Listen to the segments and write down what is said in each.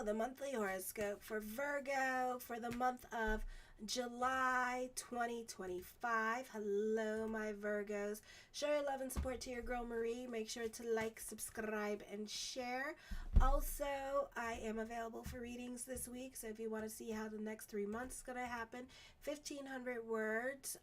the monthly horoscope for Virgo for the month of July 2025. Hello, my Virgos. Show your love and support to your girl Marie. Make sure to like, subscribe, and share. Also, I am available for readings this week, so if you want to see how the next 3 months is going to happen, 1,500 words.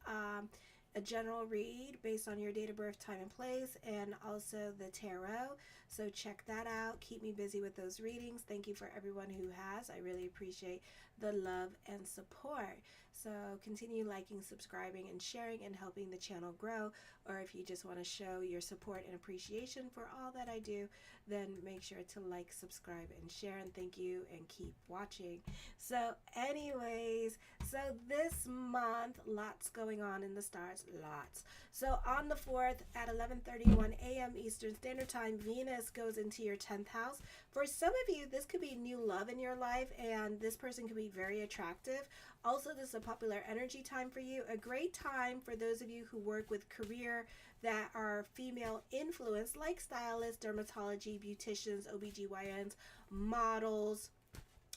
A general read based on your date of birth, time, and place, and also the tarot. So check that out. Keep me busy with those readings. Thank you for everyone who has. I really appreciate the love and support. So continue liking, subscribing, and sharing and helping the channel grow. Or if you just want to show your support and appreciation for all that I do, then make sure to like, subscribe, and share. And thank you, and keep watching. So anyways, so this month, lots going on in the stars, lots. So on the 4th at 11:31 a.m. Eastern Standard Time, Venus goes into your 10th house. For some of you, this could be new love in your life, and this person could be very attractive. Also, this is a popular energy time for you. A great time for those of you who work with career that are female influenced, like stylists, dermatology, beauticians, OBGYNs, models.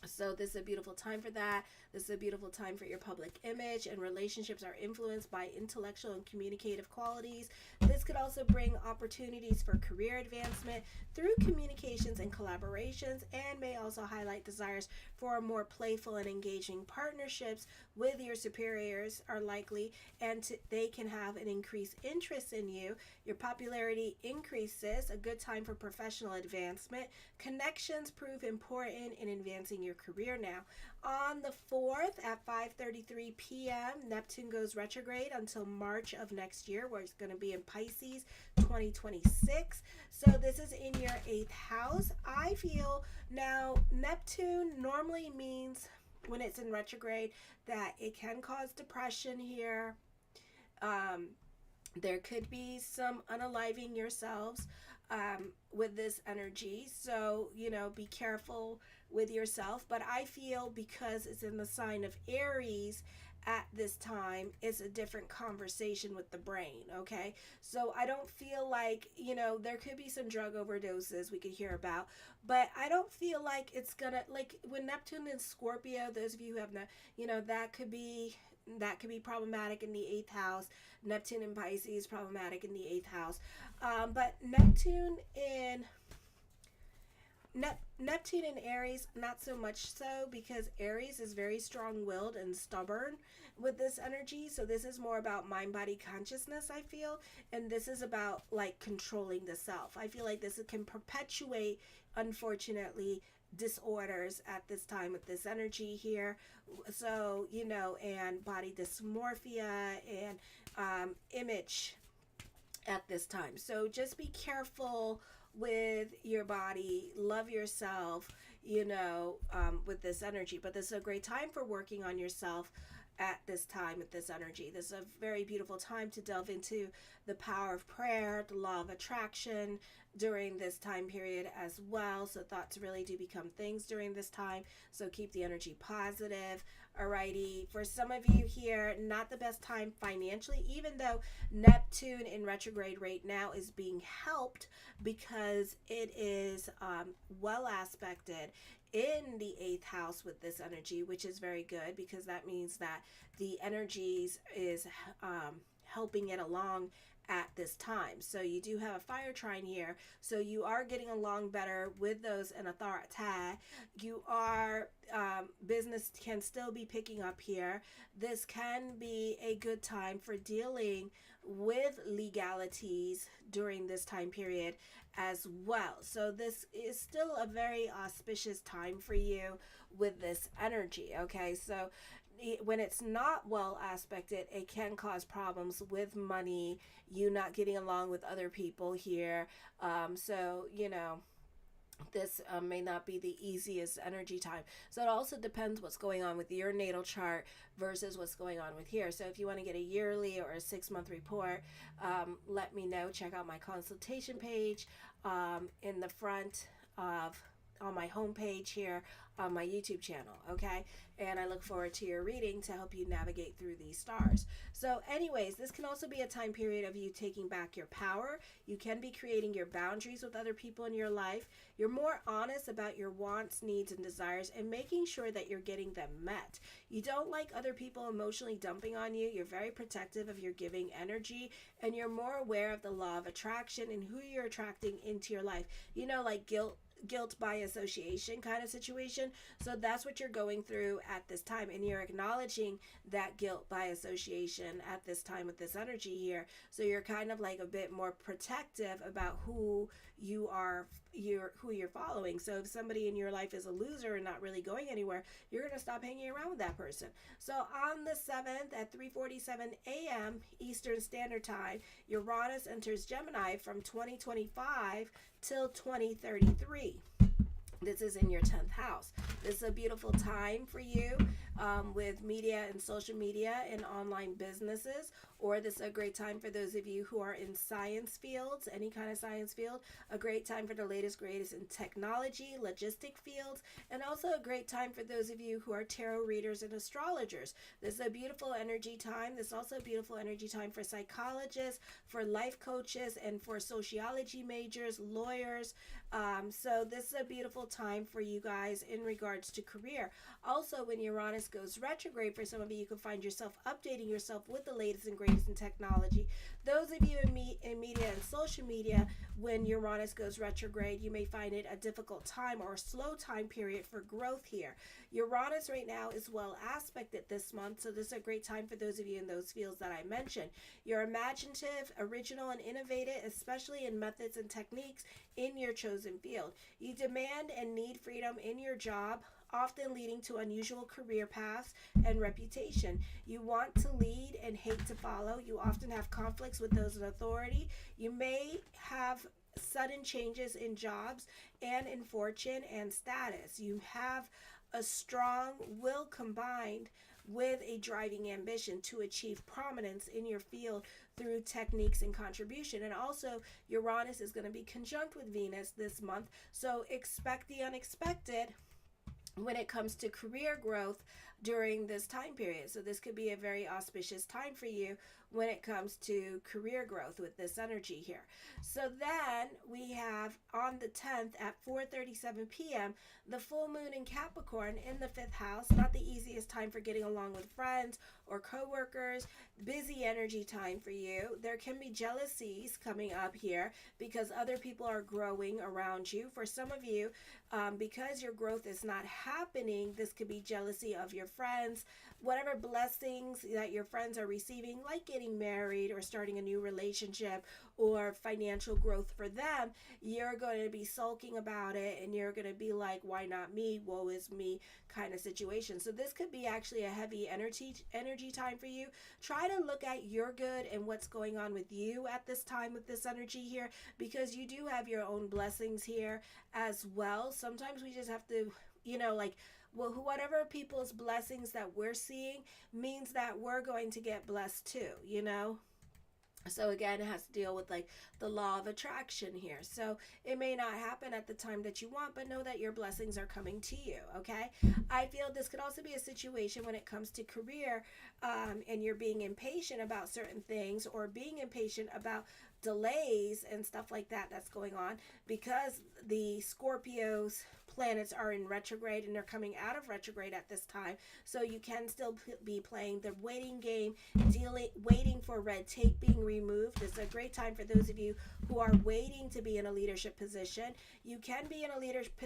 So this is a beautiful time for that. This is a beautiful time for your public image, and relationships are influenced by intellectual and communicative qualities. This could also bring opportunities for career advancement through communications and collaborations, and may also highlight desires for more playful and engaging partnerships with your superiors are likely, and they can have an increased interest in you. Your popularity increases, a good time for professional advancement. Connections prove important in advancing your career now. On the 4th at 5:33 p.m., Neptune goes retrograde until March of next year, where it's going to be in Pisces 2026. So this is in your 8th house. I feel now Neptune normally means, when it's in retrograde, that it can cause depression here. There could be some unaliving yourselves with this energy. So, be careful with yourself. But I feel because it's in the sign of Aries at this time, it's a different conversation with the brain, okay? So I don't feel like, there could be some drug overdoses we could hear about, but I don't feel like it's gonna, like when Neptune in Scorpio, those of you who have, that could be problematic in the 8th house. Neptune in Pisces, problematic in the 8th house. But Neptune in Aries, not so much so, because Aries is very strong-willed and stubborn with this energy. So this is more about mind-body consciousness, I feel. And this is about, like, controlling the self. I feel like this can perpetuate, unfortunately, disorders at this time with this energy here. So, and body dysmorphia and image at this time. So just be careful with your body, love yourself, with this energy. But this is a great time for working on yourself at this time with this energy. This is a very beautiful time to delve into the power of prayer, the law of attraction during this time period as well. So thoughts really do become things during this time. So keep the energy positive. Alrighty, for some of you here, not the best time financially, even though Neptune in retrograde right now is being helped because it is well aspected in the 8th house with this energy, which is very good, because that means that the energies is helping it along at this time. So you do have a fire trine here, so you are getting along better with those in authority. You are business can still be picking up here. This can be a good time for dealing with legalities during this time period as well. So this is still a very auspicious time for you with this energy, okay? So when it's not well aspected, it can cause problems with money, you not getting along with other people here. So, this may not be the easiest energy time. So it also depends what's going on with your natal chart versus what's going on with here. So if you want to get a yearly or a 6-month report, let me know. Check out my consultation page in the front of on my homepage here on my YouTube channel, okay? And I look forward to your reading to help you navigate through these stars. So anyways, this can also be a time period of you taking back your power. You can be creating your boundaries with other people in your life. You're more honest about your wants, needs, and desires, and making sure that you're getting them met. You don't like other people emotionally dumping on you. You're very protective of your giving energy, and you're more aware of the law of attraction and who you're attracting into your life. You know, like guilt by association kind of situation. So that's what you're going through at this time, and you're acknowledging that guilt by association at this time with this energy here. So you're kind of like a bit more protective about who you're following. So if somebody in your life is a loser and not really going anywhere, you're going to stop hanging around with that person. So on the 7th at 3:47 a.m. Eastern Standard Time, Uranus enters Gemini from 2025 till 2033. This is in your 10th house. This is a beautiful time for you with media and social media and online businesses, or this is a great time for those of you who are in science fields, any kind of science field, a great time for the latest, greatest in technology, logistic fields, and also a great time for those of you who are tarot readers and astrologers. This is a beautiful energy time. This is also a beautiful energy time for psychologists, for life coaches, and for sociology majors, lawyers. So this is a beautiful time for you guys in regards to career. Also, when Uranus goes retrograde, for some of you, you can find yourself updating yourself with the latest and greatest in technology. Those of you in media and social media, when Uranus goes retrograde, you may find it a difficult time or a slow time period for growth here. Uranus right now is well aspected this month, so this is a great time for those of you in those fields that I mentioned. You're imaginative, original, and innovative, especially in methods and techniques in your chosen field. You demand and need freedom in your job, often leading to unusual career paths and reputation. You want to lead and hate to follow. You often have conflicts with those in authority. You may have sudden changes in jobs and in fortune and status. You have a strong will combined with a driving ambition to achieve prominence in your field through techniques and contribution. And also, Uranus is going to be conjunct with Venus this month, so expect the unexpected when it comes to career growth during this time period. So this could be a very auspicious time for you when it comes to career growth with this energy here. So then we have on the 10th at 4:37 p.m. the full moon in Capricorn in the 5th house. Not the easiest time for getting along with friends or coworkers. Busy energy time for you. There can be jealousies coming up here because other people are growing around you. For some of you, because your growth is not happening, this could be jealousy of your friends, whatever blessings that your friends are receiving, like getting married or starting a new relationship or financial growth for them. You're going to be sulking about it, and you're going to be like, why not me? Woe is me kind of situation. So this could be actually a heavy energy time for you. Try to look at your good and what's going on with you at this time with this energy here, because you do have your own blessings here as well. Sometimes we just have to, well, whatever people's blessings that we're seeing means that we're going to get blessed too. So again, it has to deal with like the law of attraction here. So it may not happen at the time that you want, but know that your blessings are coming to you, okay? I feel this could also be a situation when it comes to career, and you're being impatient about certain things, or being impatient about delays and stuff like that that's going on, because the Scorpio's planets are in retrograde and they're coming out of retrograde at this time. So you can still be playing the waiting game, waiting for red tape being removed. It's a great time for those of you who are waiting to be in a leadership position. You can be in a leadership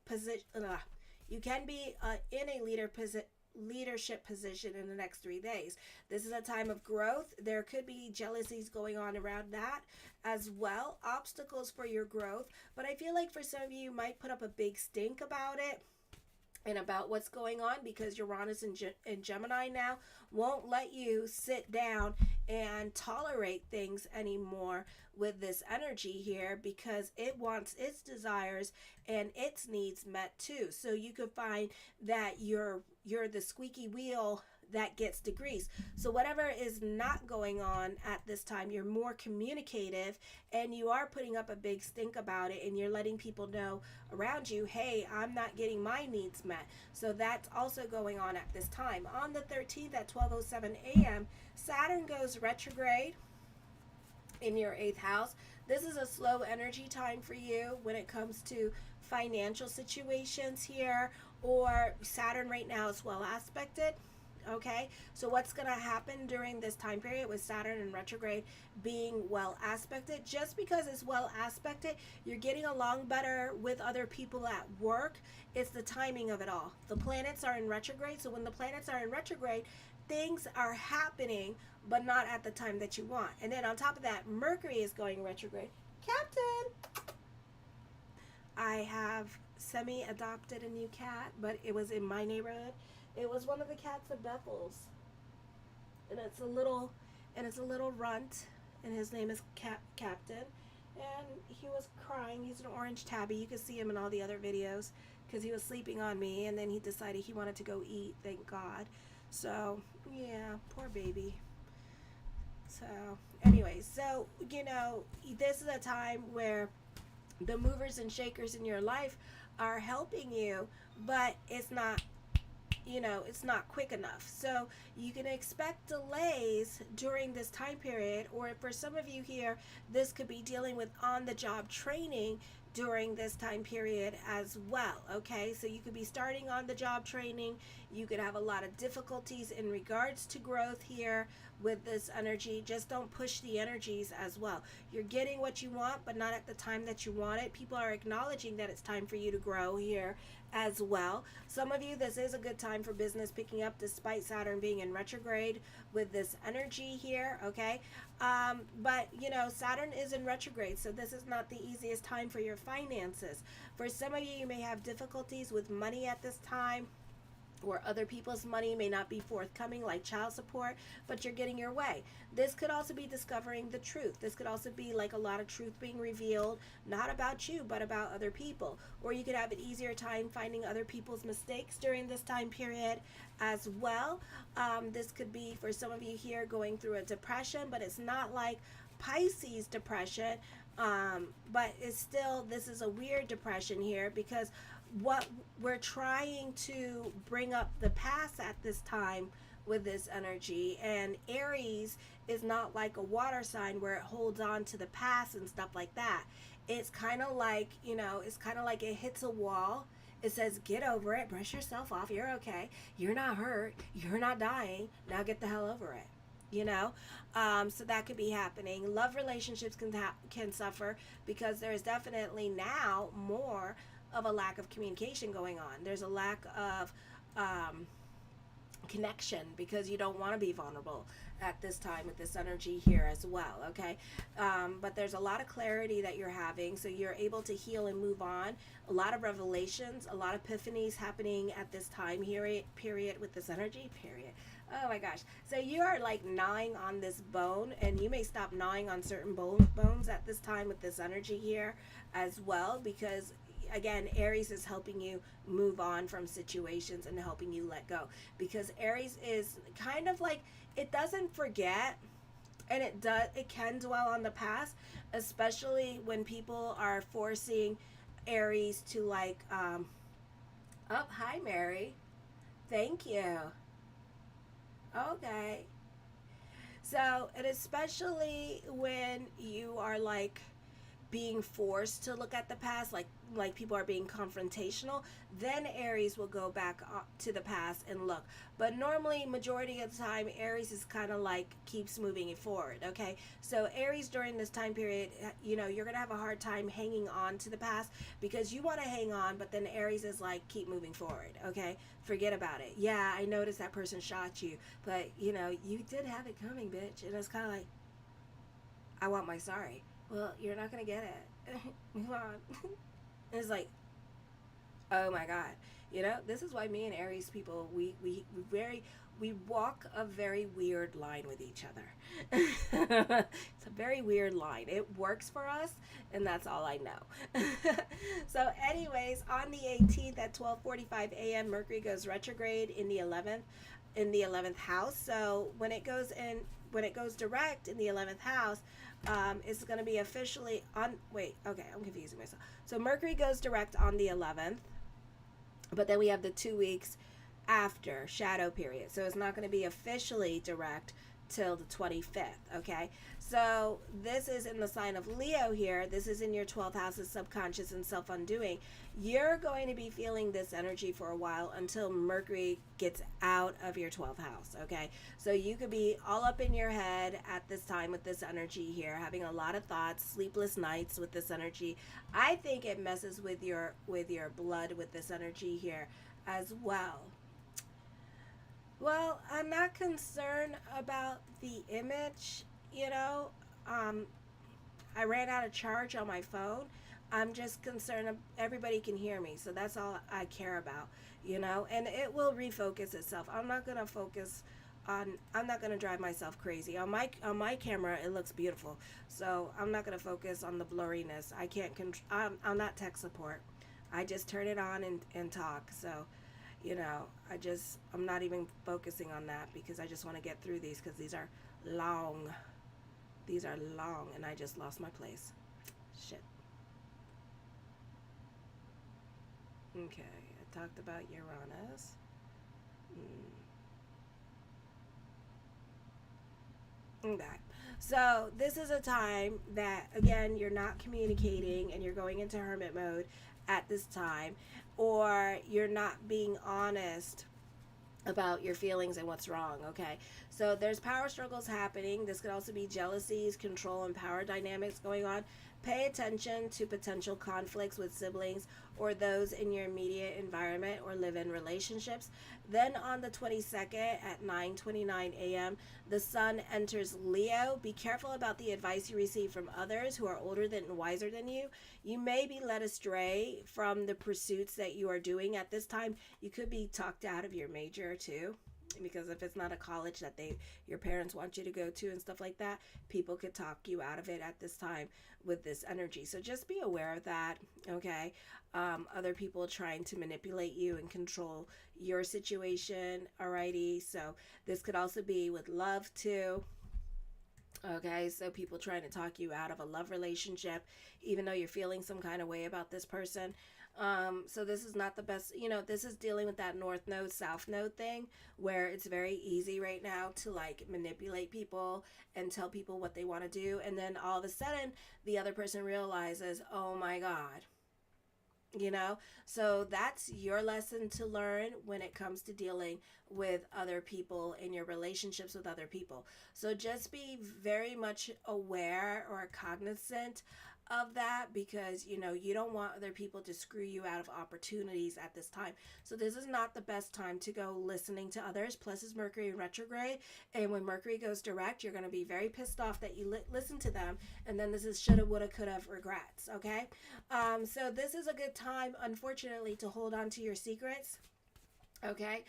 position in the next 3 days. This is a time of growth. There could be jealousies going on around that as well, obstacles for your growth, but I feel like for some of you might put up a big stink about it and about what's going on, because Uranus and Gemini now won't let you sit down and tolerate things anymore with this energy here, because it wants its desires and its needs met too. So you could find that you're the squeaky wheel that gets degreased. So whatever is not going on at this time, you're more communicative, and you are putting up a big stink about it, and you're letting people know around you, hey, I'm not getting my needs met. So that's also going on at this time. On the 13th at 12:07 a.m., Saturn goes retrograde in your 8th house. This is a slow energy time for you when it comes to financial situations here, or Saturn right now is well aspected. Okay, so what's going to happen during this time period with Saturn in retrograde being well aspected? Just because it's well aspected, you're getting along better with other people at work. It's the timing of it all. The planets are in retrograde, so when the planets are in retrograde, things are happening, but not at the time that you want. And then on top of that, Mercury is going retrograde. Captain, I have semi-adopted a new cat, but it was in my neighborhood. It was one of the cats of Bethel's, and it's a little runt, and his name is Captain. And he was crying. He's an orange tabby. You can see him in all the other videos because he was sleeping on me, and then he decided he wanted to go eat. Thank God. So yeah, poor baby. So anyway, so this is a time where the movers and shakers in your life are helping you, but it's not quick enough. So you can expect delays during this time period, or for some of you here, this could be dealing with on-the-job training during this time period as well. Okay, so you could be starting on the job training. You could have a lot of difficulties in regards to growth here with this energy. Just don't push the energies as well. You're getting what you want, but not at the time that you want it. People are acknowledging that it's time for you to grow here as well. Some of you, this is a good time for business picking up despite Saturn being in retrograde with this energy here. Okay, but Saturn is in retrograde, so this is not the easiest time for your finances. For some of you, you may have difficulties with money at this time, or other people's money may not be forthcoming, like child support, but you're getting your way. This could also be discovering the truth. This could also be like a lot of truth being revealed, not about you, but about other people. Or you could have an easier time finding other people's mistakes during this time period as well. This could be for some of you here going through a depression, but it's not like Pisces depression, but it's still, this is a weird depression here, because what we're trying to bring up the past at this time with this energy, and Aries is not like a water sign where it holds on to the past and stuff like that. It's kind of like, it hits a wall. It says, get over it, brush yourself off, you're okay, you're not hurt, you're not dying, now get the hell over it. So that could be happening. Love relationships can suffer because there is definitely now more of a lack of communication going on. There's a lack of connection because you don't want to be vulnerable at this time with this energy here as well. Okay, but there's a lot of clarity that you're having, so you're able to heal and move on. A lot of revelations, a lot of epiphanies happening at this time here period with this energy period. Oh my gosh. So you are like gnawing on this bone, and you may stop gnawing on certain bones at this time with this energy here as well, because again, Aries is helping you move on from situations and helping you let go, because Aries is kind of like, it doesn't forget, and it can dwell on the past, especially when people are forcing Aries to like oh, hi Mary, thank you. Okay, so, and especially when you are like being forced to look at the past, like people are being confrontational, then Aries will go back to the past and look. But normally, majority of the time, Aries is kind of like keeps moving it forward. Okay, so Aries during this time period, you're gonna have a hard time hanging on to the past because you want to hang on, but then Aries is like, keep moving forward. Okay, forget about it. Yeah, I noticed that person shot you, but you did have it coming, bitch. And it's kind of like, I want my sorry. Well, you're not going to get it. Move on. It's like, oh my God. This is why me and Aries people, we we walk a very weird line with each other. It's a very weird line. It works for us, and that's all I know. So, anyways, on the 18th at 12:45 a.m., Mercury goes retrograde in the 11th house. So when it goes direct in the 11th house, it's going to be officially on. Wait, okay, I'm confusing myself. So Mercury goes direct on the 11th, but then we have the 2 weeks after shadow period. So it's not going to be officially direct till the 25th. Okay, so this is in the sign of Leo here. This is in your 12th house of subconscious and self-undoing. You're going to be feeling this energy for a while until Mercury gets out of your 12th house. Okay, so you could be all up in your head at this time with this energy here, having a lot of thoughts, sleepless nights with this energy. I think it messes with your blood with this energy here as well. Well, I'm not concerned about the image, you know. Um, I ran out of charge on my phone. I'm just concerned everybody can hear me, so that's all I care about, you know. And it will refocus itself. I'm not gonna drive myself crazy. On my camera, it looks beautiful, so I'm not gonna focus on the blurriness. I can't control. I'm not tech support. I just turn it on and talk. So you know, I'm not even focusing on that because I just want to get through these because these are long. These are long, and I just lost my place. Shit. Okay, I talked about Uranus. Okay. So this is a time that, again, you're not communicating and you're going into hermit mode at this time, or you're not being honest about your feelings and what's wrong. Okay, so there's power struggles happening. This could also be jealousies, control, and power dynamics going on. Pay attention to potential conflicts with siblings or those in your immediate environment or live in relationships. Then on the 22nd at 9:29 a.m., the sun enters Leo. Be careful about the advice you receive from others who are older than and wiser than you. You may be led astray from the pursuits that you are doing at this time. You could be talked out of your major too, because if it's not a college that your parents want you to go to and stuff like that, people could talk you out of it at this time with this energy. So just be aware of that. Okay, other people trying to manipulate you and control your situation. Alrighty, so this could also be with love too. Okay, so people trying to talk you out of a love relationship, even though you're feeling some kind of way about this person. So this is not the best, this is dealing with that north node, south node thing, where it's very easy right now to like manipulate people and tell people what they want to do. And then all of a sudden, the other person realizes, oh my God, so that's your lesson to learn when it comes to dealing with other people in your relationships with other people. So just be very much aware or cognizant of that, because you don't want other people to screw you out of opportunities at this time. So this is not the best time to go listening to others. Plus is Mercury in retrograde, and when Mercury goes direct, you're going to be very pissed off that you listen to them, and then this is shoulda, woulda, coulda regrets. Okay, so this is a good time, unfortunately, to hold on to your secrets. Okay,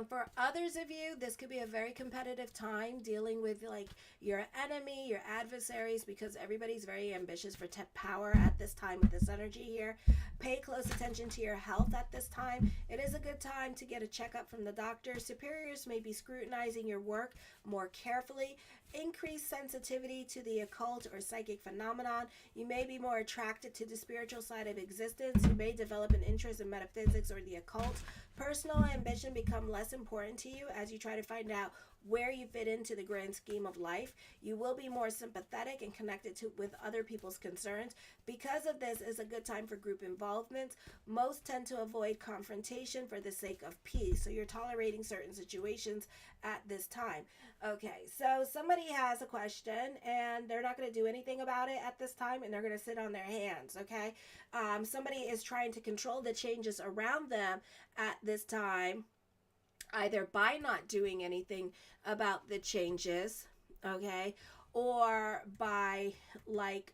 for others of you, this could be a very competitive time dealing with like your enemy, your adversaries, because everybody's very ambitious for power at this time with this energy here. Pay close attention to your health at this time. It is a good time to get a checkup from the doctor. Superiors may be scrutinizing your work more carefully. Increase sensitivity to the occult or psychic phenomenon. You may be more attracted to the spiritual side of existence. You may develop an interest in metaphysics or the occult. Personal ambition become less important to you as you try to find out where you fit into the grand scheme of life. You will be more sympathetic and connected with other people's concerns. Because of this is a good time for group involvement. Most tend to avoid confrontation for the sake of peace. So you're tolerating certain situations at this time. Okay, so somebody has a question and they're not going to do anything about it at this time, and they're going to sit on their hands. Okay, somebody is trying to control the changes around them at this time, either by not doing anything about the changes, okay, or by, like,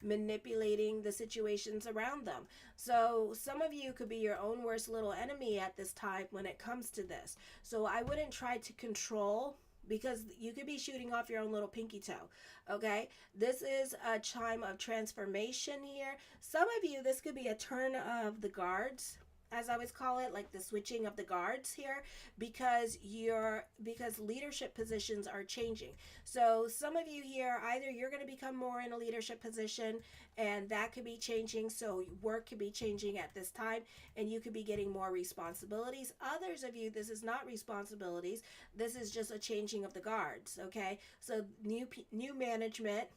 manipulating the situations around them. So some of you could be your own worst little enemy at this time when it comes to this. So I wouldn't try to control, because you could be shooting off your own little pinky toe. Okay, this is a time of transformation here. Some of you, this could be a turn of the guards, as I always call it, like the switching of the guards here, because leadership positions are changing. So some of you here, either you're going to become more in a leadership position, and that could be changing. So work could be changing at this time, and you could be getting more responsibilities. Others of you, this is not responsibilities. This is just a changing of the guards. Okay, so new management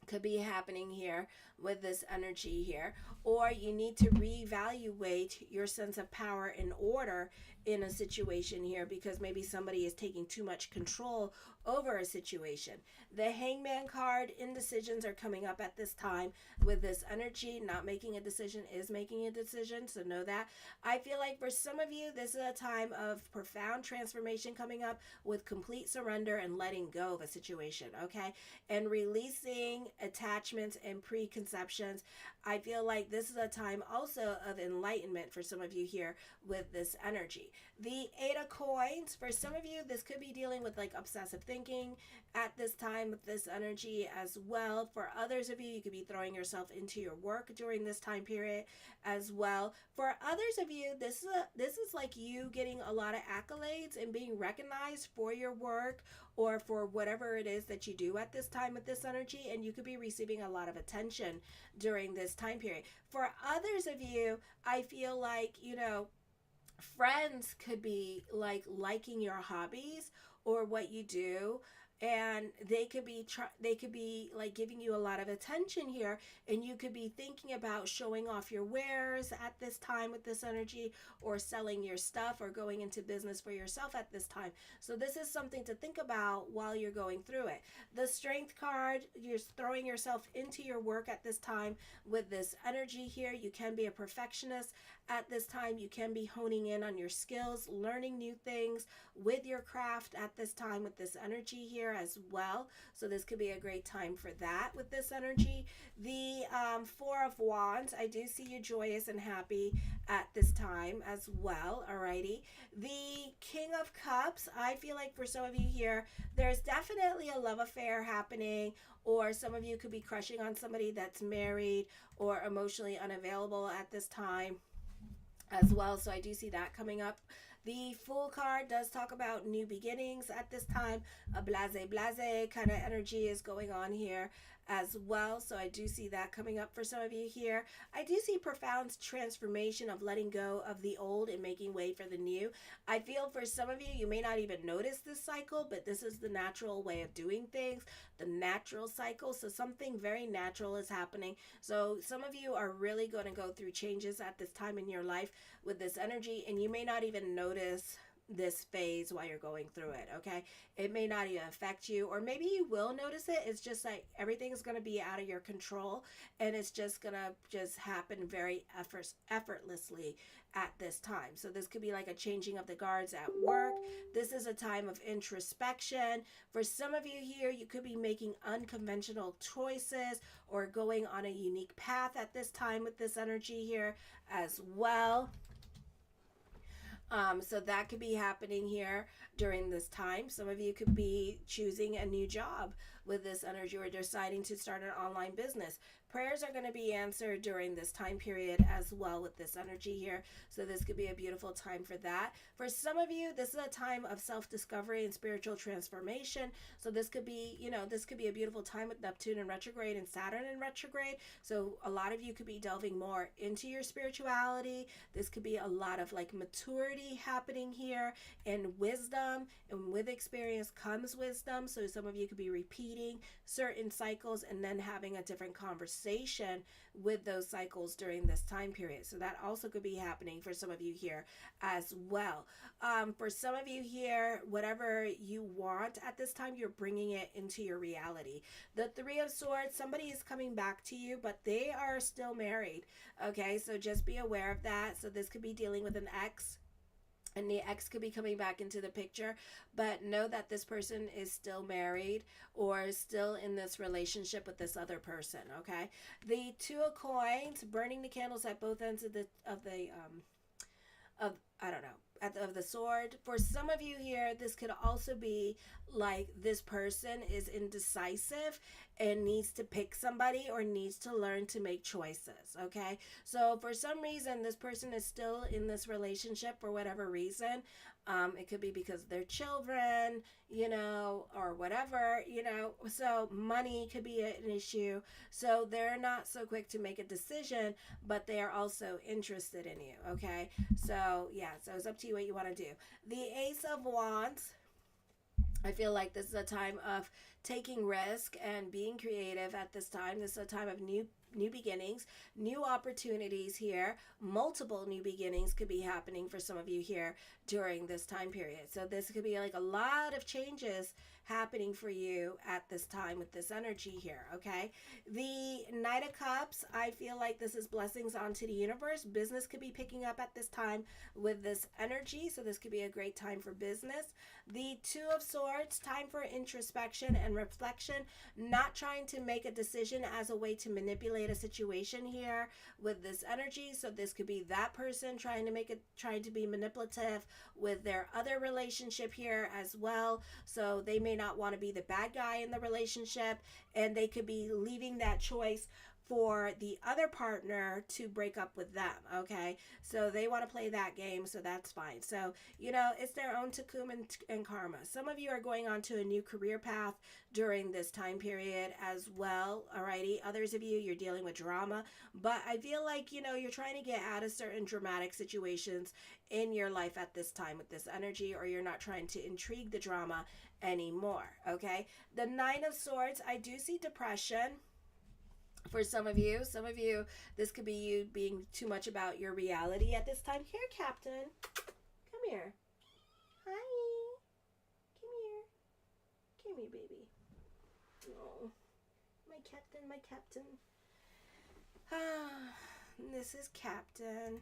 could be happening here with this energy here, or you need to reevaluate your sense of power and order in a situation here, because maybe somebody is taking too much control over a situation. The Hangman card, indecisions are coming up at this time with this energy. Not making a decision is making a decision, so know that. I feel like for some of you, this is a time of profound transformation coming up with complete surrender and letting go of a situation, okay? And releasing attachments and preconceptions. I feel like this is a time also of enlightenment for some of you here with this energy. The Eight of Coins, for some of you, this could be dealing with like obsessive thinking at this time with this energy as well. For others of you, you could be throwing yourself into your work during this time period as well. For others of you, this is like you getting a lot of accolades and being recognized for your work or for whatever it is that you do at this time with this energy, and you could be receiving a lot of attention during this time period. For others of you, I feel like, friends could be like liking your hobbies or what you do, and they could be like giving you a lot of attention here, and you could be thinking about showing off your wares at this time with this energy, or selling your stuff, or going into business for yourself at this time. So this is something to think about while you're going through it. The Strength card, you're throwing yourself into your work at this time with this energy here. You can be a perfectionist at this time. You can be honing in on your skills, learning new things with your craft at this time with this energy here as well. So this could be a great time for that with this energy. The Four of Wands, I do see you joyous and happy at this time as well. Alrighty. The King of Cups, I feel like for some of you here, there's definitely a love affair happening, or some of you could be crushing on somebody that's married or emotionally unavailable at this time as well. So I do see that coming up. The Fool card does talk about new beginnings at this time. A blase kind of energy is going on here as well. So I do see that coming up for some of you here. I do see profound transformation of letting go of the old and making way for the new. I feel for some of you, you may not even notice this cycle, but this is the natural way of doing things, the natural cycle. So something very natural is happening. So some of you are really going to go through changes at this time in your life with this energy, and you may not even notice this phase while you're going through it. Okay, it may not even affect you, or maybe you will notice it. It's just like everything's going to be out of your control, and it's just going to just happen very effortlessly at this time. So this could be like a changing of the guards at work. This is a time of introspection. For some of you here, you could be making unconventional choices or going on a unique path at this time with this energy here as well. So that could be happening here during this time. Some of you could be choosing a new job with this energy, or deciding to start an online business. Prayers are going to be answered during this time period as well with this energy here. So this could be a beautiful time for that. For some of you, this is a time of self-discovery and spiritual transformation. So this could be, this could be a beautiful time with Neptune in retrograde and Saturn in retrograde. So a lot of you could be delving more into your spirituality. This could be a lot of like maturity happening here, and wisdom, and with experience comes wisdom. So some of you could be repeating certain cycles and then having a different conversation with those cycles during this time period. So that also could be happening for some of you here as well. For some of you here, whatever you want at this time, you're bringing it into your reality. The Three of Swords, somebody is coming back to you, but they are still married. Okay, so just be aware of that. So this could be dealing with an ex and the ex could be coming back into the picture, but know that this person is still married or still in this relationship with this other person. Okay, the Two of Coins, burning the candles at both ends of of I don't know, of the sword. For some of you here, this could also be like this person is indecisive and needs to pick somebody or needs to learn to make choices. Okay, so for some reason, this person is still in this relationship for whatever reason. It could be because of their children, or whatever, so money could be an issue. So they're not so quick to make a decision, but they are also interested in you. Okay, so yeah, so it's up to you what you want to do. The Ace of Wands, I feel like this is a time of taking risk and being creative at this time. This is a time of new beginnings, new opportunities here. Multiple new beginnings could be happening for some of you here during this time period. So this could be like a lot of changes happening for you at this time with this energy here. Okay, the Knight of Cups, I feel like this is blessings onto the universe. Business could be picking up at this time with this energy, so this could be a great time for business. The Two of Swords, time for introspection and reflection, not trying to make a decision as a way to manipulate a situation here with this energy. So this could be that person trying to be manipulative with their other relationship here as well. So they may not want to be the bad guy in the relationship, and they could be leaving that choice for the other partner to break up with them. Okay, so they want to play that game, so that's fine. So it's their own tikkun and karma. Some of you are going on to a new career path during this time period as well. Alrighty, others of you, you're dealing with drama, but I feel like you're trying to get out of certain dramatic situations in your life at this time with this energy, or you're not trying to intrigue the drama anymore. Okay, the Nine of Swords, I do see depression for some of you. This could be you being too much about your reality at this time. Here, Captain. Come here. Hi. Come here. Come here, baby. Oh, my captain. This is Captain.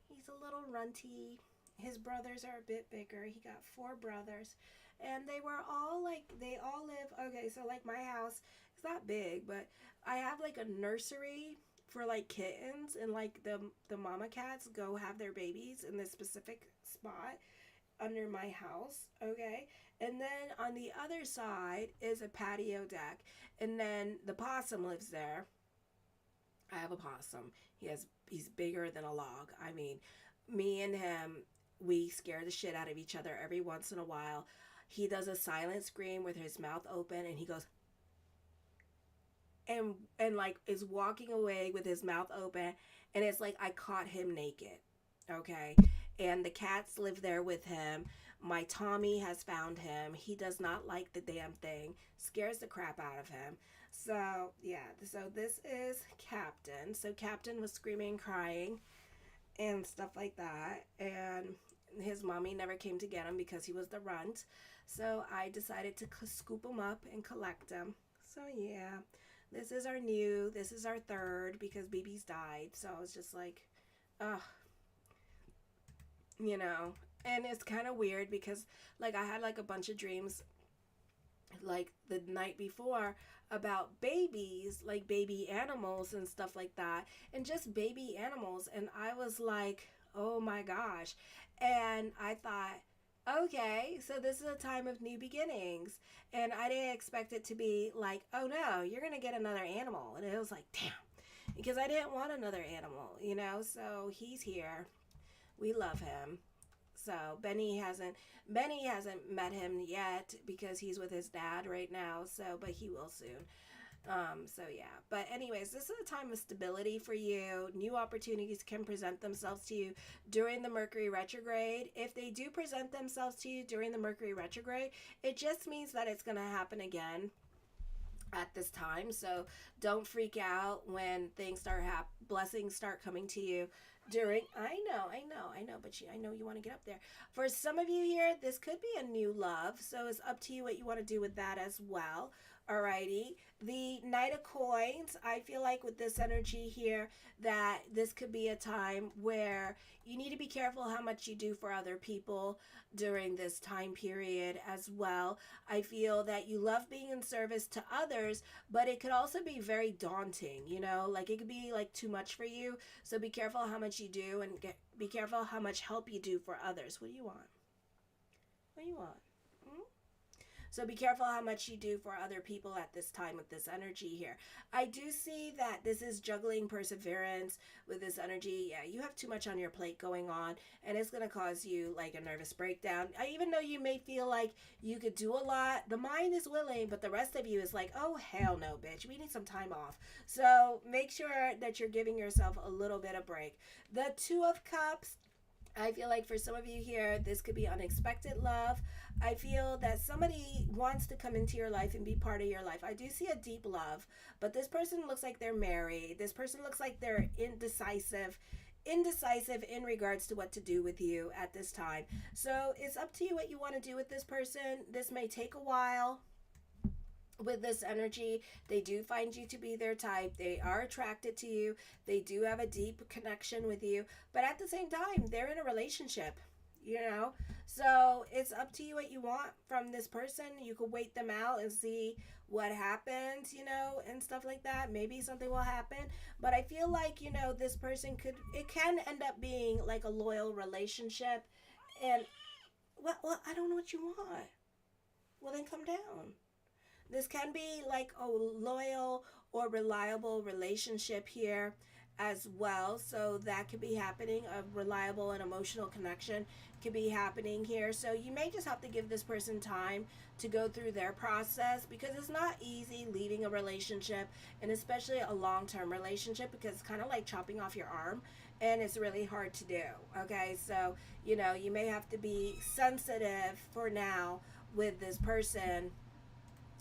He's a little runty. His brothers are a bit bigger. He got 4 brothers. And they all live, okay, so like my house, it's not big, but I have like a nursery for like kittens, and like the mama cats go have their babies in this specific spot under my house. Okay, and then on the other side is a patio deck, and then the possum lives there. I have a possum. He's bigger than a log. I mean, me and him, we scare the shit out of each other every once in a while. He does a silent scream with his mouth open, and he goes and like is walking away with his mouth open, and it's like I caught him naked. Okay, and the cats live there with him. My Tommy has found him. He does not like the damn thing. Scares the crap out of him. So yeah, so this is Captain. So Captain was screaming, crying, and stuff like that, and his mommy never came to get him because he was the runt. So I decided to scoop him up and collect him. So yeah, this is our third, because BB's died. So I was just like, ugh, and it's kind of weird because like I had like a bunch of dreams like the night before about babies, like baby animals and stuff like that, and just baby animals, and I was like, oh my gosh. And I thought, okay, so this is a time of new beginnings, and I didn't expect it to be like, oh no, you're gonna get another animal. And it was like, damn, because I didn't want another animal, so he's here. We love him. So Benny hasn't met him yet because he's with his dad right now. So, but he will soon. So yeah, but anyways, this is a time of stability for you. New opportunities can present themselves to you during the Mercury retrograde. If they do present themselves to you during the Mercury retrograde, it just means that it's going to happen again at this time. So don't freak out when things start blessings start coming to you during, I know, but I know you want to get up there. For some of you here, this could be a new love, so it's up to you what you want to do with that as well. Alrighty, the Knight of Coins, I feel like with this energy here that this could be a time where you need to be be careful how much you do for other people during this time period as well. I feel that you love being in service to others, but it could also be very daunting, you know, like it could be like too much for you. So be careful how much you do, and be careful how much help you do for others. What do you want? What do you want? Hmm? So be careful how much you do for other people at this time with this energy here. I do see that this is juggling perseverance with this energy. Yeah, you have too much on your plate going on, and it's going to cause you like a nervous breakdown. Even though you may feel like you could do a lot, the mind is willing, but the rest of you is like, oh, hell no, bitch. We need some time off. So make sure that you're giving yourself a little bit of break. The Two of Cups, I feel like for some of you here, this could be unexpected love. I feel that somebody wants to come into your life and be part of your life. I do see a deep love, but this person looks like they're married. This person looks like they're indecisive in regards to what to do with you at this time. So it's up to you what you want to do with this person. This may take a while. With this energy, they do find you to be their type. They are attracted to you. They do have a deep connection with you, but at the same time, they're in a relationship, you know. So it's up to you what you want from this person. You could wait them out and see what happens, you know, and stuff like that. Maybe something will happen, but I feel like, you know, this person it can end up being like a loyal relationship. And well, I don't know what you want. Well, then come down. This can be like a loyal or reliable relationship here as well. So that could be happening. A reliable and emotional connection could be happening here. So you may just have to give this person time to go through their process, because it's not easy leaving a relationship, and especially a long-term relationship, because it's kind of like chopping off your arm, and it's really hard to do. Okay, so you know, you may have to be sensitive for now with this person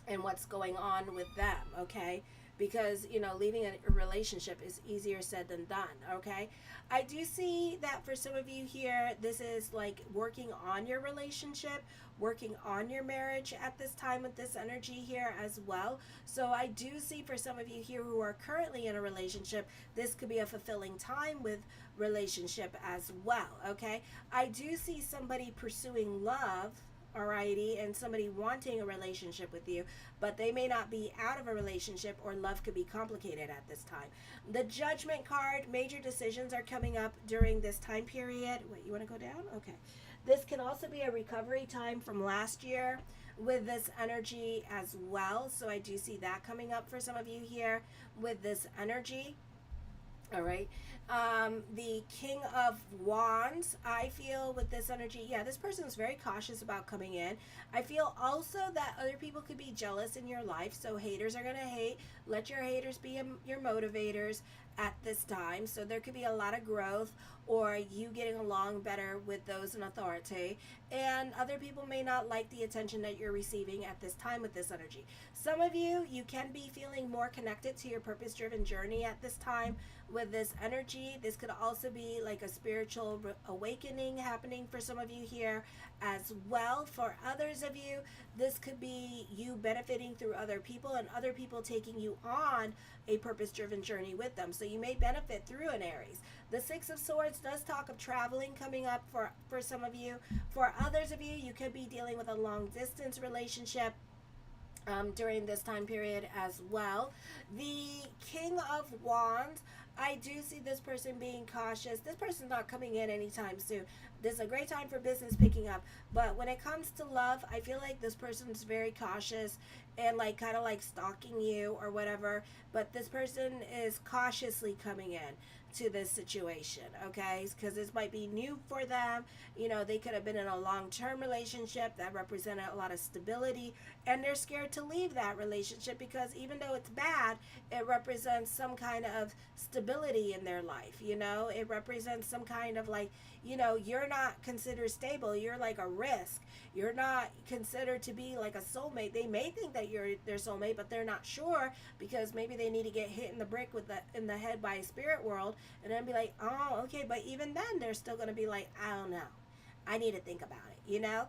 and what's going on with them, okay? Because, you know, leaving a relationship is easier said than done, okay? I do see that for some of you here, this is like working on your relationship, working on your marriage at this time with this energy here as well. So I do see for some of you here who are currently in a relationship, this could be a fulfilling time with relationship as well, okay? I do see somebody pursuing love, alrighty, and somebody wanting a relationship with you, but they may not be out of a relationship, or love could be complicated at this time. The Judgment card, major decisions are coming up during this time period. Wait, you want to go down? Okay. This can also be a recovery time from last year with this energy as well. So I do see that coming up for some of you here with this energy. All right. The King of Wands, I feel with this energy, yeah, this person is very cautious about coming in. I feel also that other people could be jealous in your life, so haters are going to hate. Let your haters be your motivators at this time. So there could be a lot of growth, or you getting along better with those in authority, and other people may not like the attention that you're receiving at this time with this energy. Some of you can be feeling more connected to your purpose-driven journey at this time with this energy. This could also be like a spiritual awakening happening for some of you here as well. For others of you, this could be you benefiting through other people, and other people taking you on a purpose-driven journey with them. So you may benefit through an Aries. The Six of Swords does talk of traveling coming up for some of you. For others of you, you could be dealing with a long-distance relationship during this time period as well. The King of Wands, I do see this person being cautious. This person's not coming in anytime soon. This is a great time for business picking up. But when it comes to love, I feel like this person's very cautious and like kind of like stalking you or whatever. But this person is cautiously coming in to this situation, okay? Because this might be new for them. You know, they could have been in a long-term relationship that represented a lot of stability, and they're scared to leave that relationship because even though it's bad, it represents some kind of stability in their life, you know? It represents some kind of like, you know, you're not considered stable. You're like a risk. You're not considered to be like a soulmate. They may think that you're their soulmate, but they're not sure because maybe they need to get hit in the brick in the head by a spirit world, and then be like, oh, okay. But even then, they're still gonna be like, I don't know. I need to think about it, you know?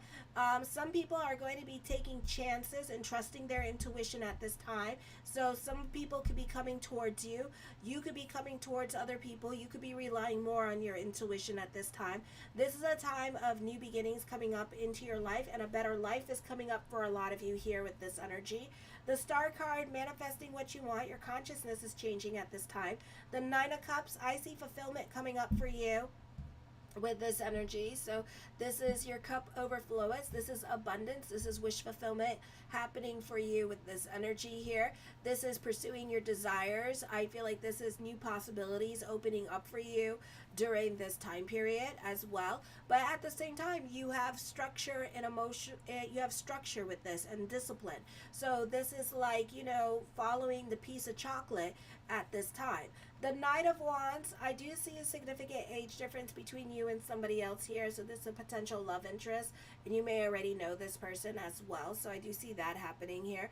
Some people are going to be taking chances and trusting their intuition at this time. So some people could be coming towards you. You could be coming towards other people. You could be relying more on your intuition at this time. This is a time of new beginnings coming up into your life, and a better life is coming up for a lot of you here with this energy. The Star card, manifesting what you want. Your consciousness is changing at this time. The Nine of Cups, I see fulfillment coming up for you with this energy. So this is your cup overflows. This is abundance. This is wish fulfillment happening for you with this energy here. This is pursuing your desires. I feel like this is new possibilities opening up for you during this time period as well. But at the same time, you have structure and emotion. You have structure with this and discipline. So this is like, you know, following the piece of chocolate at this time. The Knight of Wands, I do see a significant age difference between you and somebody else here. So this is a potential love interest, and you may already know this person as well. So I do see that happening here.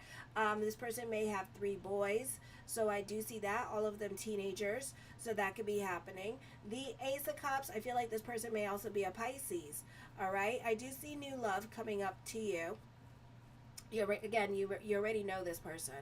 This person may have 3 boys. So I do see that, all of them teenagers. So that could be happening. The Ace of Cups, I feel like this person may also be a Pisces. All right. I do see new love coming up to you. You already know this person.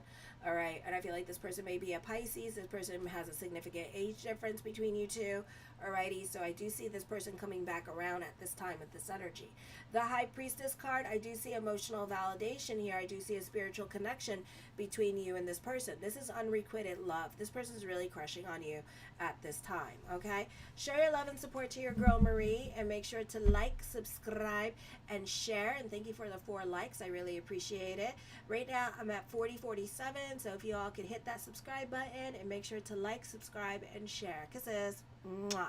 All right. And I feel like this person may be a Pisces. This person has a significant age difference between you two. Alrighty. So I do see this person coming back around at this time with this energy. The High Priestess card, I do see emotional validation here. I do see a spiritual connection between you and this person. This is unrequited love. This person is really crushing on you at this time. Okay. Show your love and support to your girl Marie, and make sure to like, subscribe, and share. And thank you for the 4 likes. I really appreciate it. Right now I'm at 4047. So if you all could hit that subscribe button and make sure to like, subscribe, and share. Kisses. Mwah.